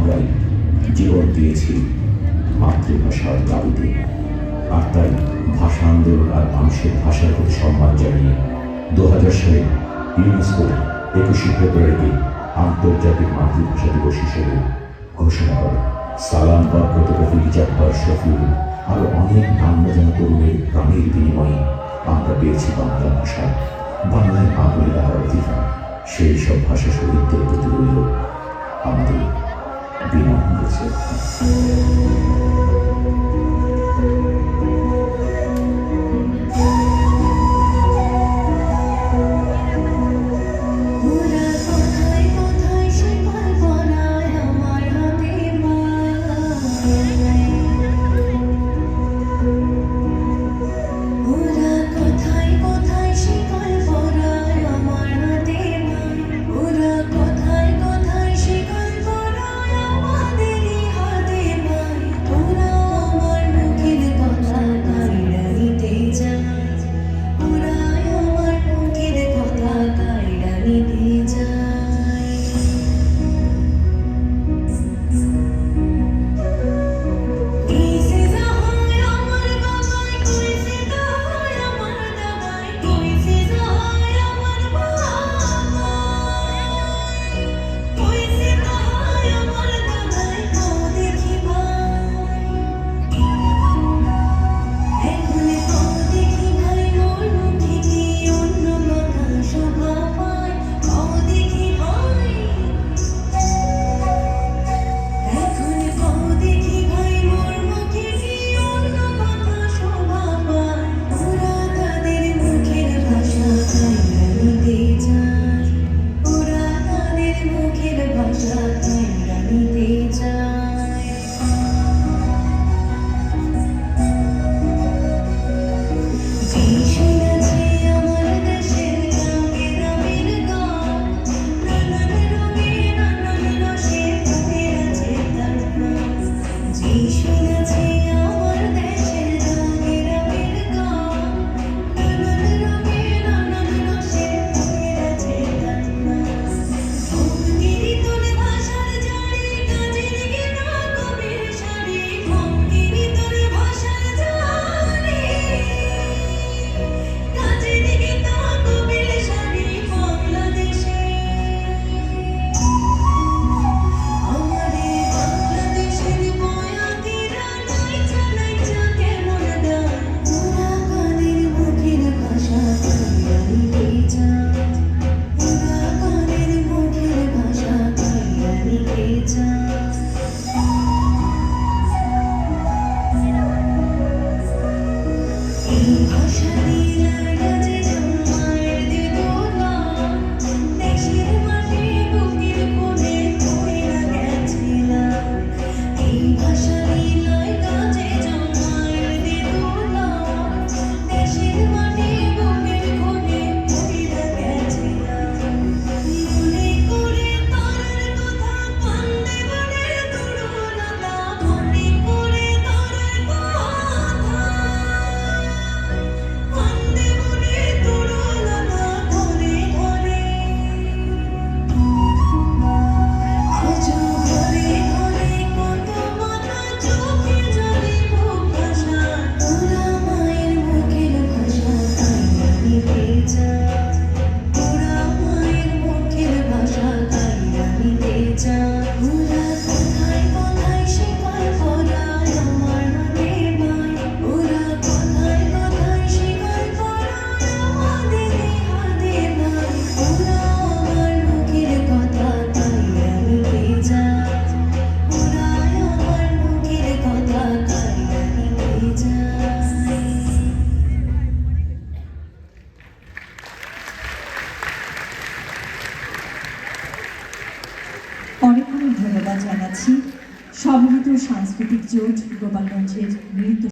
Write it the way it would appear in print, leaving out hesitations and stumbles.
আমরাই জীবন দিয়েছি মাতৃভাষার দাবিতে। আর তাই ভাষা আন্দোলন আর মানুষের ভাষার প্রতি সম্মান জানিয়ে 2000 সালে ইউনেস্কো 21শে ফেব্রুয়ারিকে আন্তর্জাতিক মাতৃভাষা দিবস হিসেবে ঘোষণা করে। সালাম, বরকত, রফিক, জাফর, শফিউল আরো অনেক নাম না জানা তরুণের প্রাণের বিনিময়ে আমরা পেয়েছি বাংলা ভাষা। বাংলায় মা বলে ডাকার অধিকার। সেই সব ভাষা শহীদদের প্রতি রইল আমাদের বিনম্র শ্রদ্ধা। অনেক অনেক ধন্যবাদ জানাচ্ছি সমবেত সাংস্কৃতিক জোট গোপালগঞ্জের নৃত্য